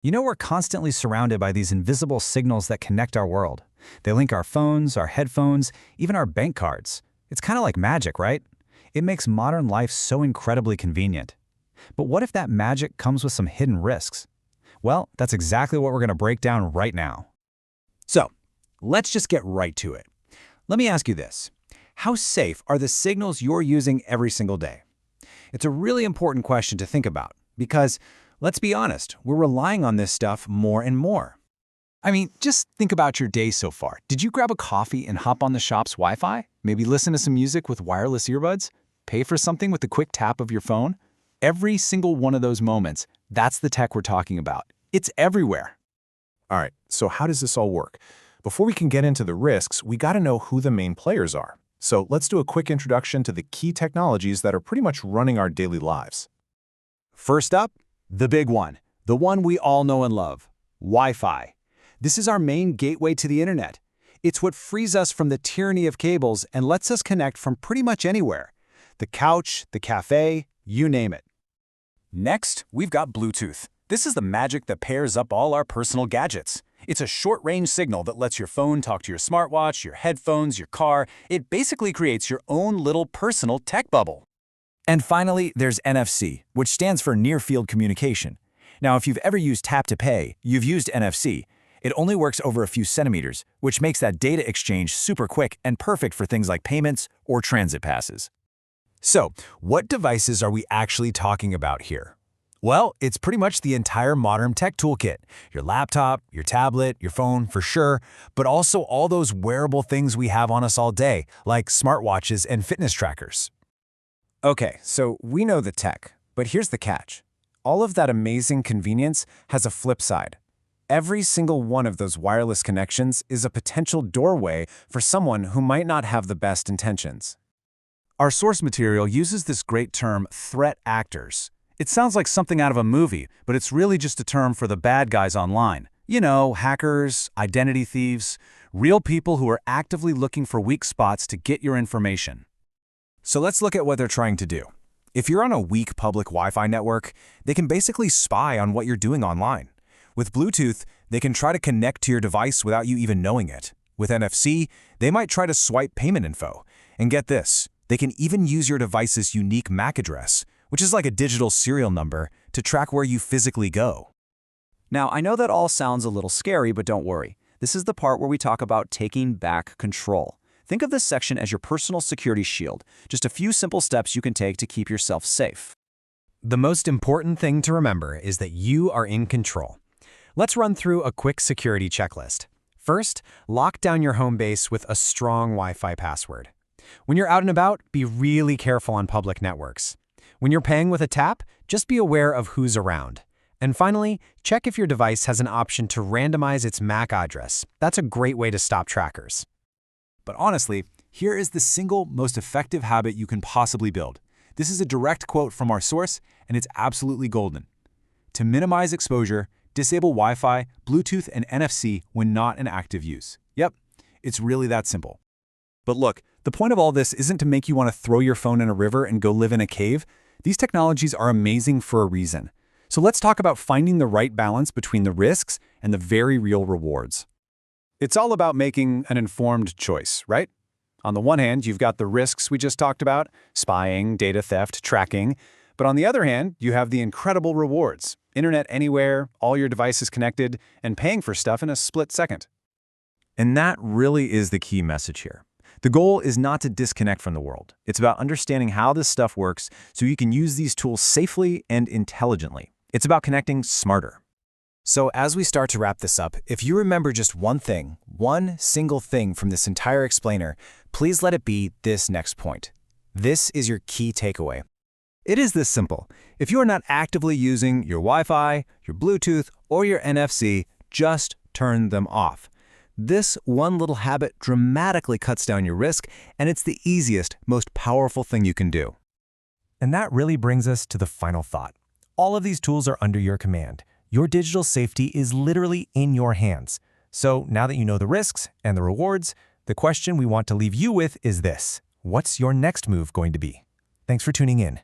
You know, we're constantly surrounded by these invisible signals that connect our world. They link our phones, our headphones, even our bank cards. It's kind of like magic, right? It makes modern life so incredibly convenient. But what if that magic comes with some hidden risks? Well, that's exactly what we're going to break down right now. So, let's just get right to it. Let me ask you this. How safe are the signals you're using every single day? It's a really important question to think about because, let's be honest, we're relying on this stuff more and more. I mean, just think about your day so far. Did you grab a coffee and hop on the shop's Wi-Fi? Maybe listen to some music with wireless earbuds? Pay for something with the quick tap of your phone? Every single one of those moments, that's the tech we're talking about. It's everywhere. All right, so how does this all work? Before we can get into the risks, we got to know who the main players are. So let's do a quick introduction to the key technologies that are pretty much running our daily lives. First up, the big one, the one we all know and love, Wi-Fi. This is our main gateway to the internet. It's what frees us from the tyranny of cables and lets us connect from pretty much anywhere. The couch, the cafe, you name it. Next, we've got Bluetooth. This is the magic that pairs up all our personal gadgets. It's a short-range signal that lets your phone talk to your smartwatch, your headphones, your car. It basically creates your own little personal tech bubble. And finally, there's NFC, which stands for Near-Field Communication. Now, if you've ever used Tap to Pay, you've used NFC. It only works over a few centimeters, which makes that data exchange super quick and perfect for things like payments or transit passes. So, what devices are we actually talking about here? Well, it's pretty much the entire modern tech toolkit. Your laptop, your tablet, your phone for sure, but also all those wearable things we have on us all day, like smartwatches and fitness trackers. Okay, so we know the tech, but here's the catch. All of that amazing convenience has a flip side. Every single one of those wireless connections is a potential doorway for someone who might not have the best intentions. Our source material uses this great term, threat actors. It sounds like something out of a movie, but it's really just a term for the bad guys online. You know, hackers, identity thieves, real people who are actively looking for weak spots to get your information. So let's look at what they're trying to do. If you're on a weak public Wi-Fi network, they can basically spy on what you're doing online. With Bluetooth, they can try to connect to your device without you even knowing it. With NFC, they might try to swipe payment info. And get this, they can even use your device's unique MAC address, which is like a digital serial number, to track where you physically go. Now, I know that all sounds a little scary, but don't worry. This is the part where we talk about taking back control. Think of this section as your personal security shield, just a few simple steps you can take to keep yourself safe. The most important thing to remember is that you are in control. Let's run through a quick security checklist. First, lock down your home base with a strong Wi-Fi password. When you're out and about, be really careful on public networks. When you're paying with a tap, just be aware of who's around. And finally, check if your device has an option to randomize its MAC address. That's a great way to stop trackers. But honestly, here is the single most effective habit you can possibly build. This is a direct quote from our source, and it's absolutely golden. To minimize exposure, disable Wi-Fi, Bluetooth, and NFC when not in active use. Yep, it's really that simple. But look, the point of all this isn't to make you want to throw your phone in a river and go live in a cave. These technologies are amazing for a reason. So let's talk about finding the right balance between the risks and the very real rewards. It's all about making an informed choice, right? On the one hand, you've got the risks we just talked about, spying, data theft, tracking. But on the other hand, you have the incredible rewards, internet anywhere, all your devices connected, and paying for stuff in a split second. And that really is the key message here. The goal is not to disconnect from the world. It's about understanding how this stuff works so you can use these tools safely and intelligently. It's about connecting smarter. So as we start to wrap this up, if you remember just one thing, one single thing from this entire explainer, please let it be this next point. This is your key takeaway. It is this simple. If you are not actively using your Wi-Fi, your Bluetooth, or your NFC, just turn them off. This one little habit dramatically cuts down your risk, and it's the easiest, most powerful thing you can do. And that really brings us to the final thought. All of these tools are under your command. Your digital safety is literally in your hands. So now that you know the risks and the rewards, the question we want to leave you with is this: what's your next move going to be? Thanks for tuning in.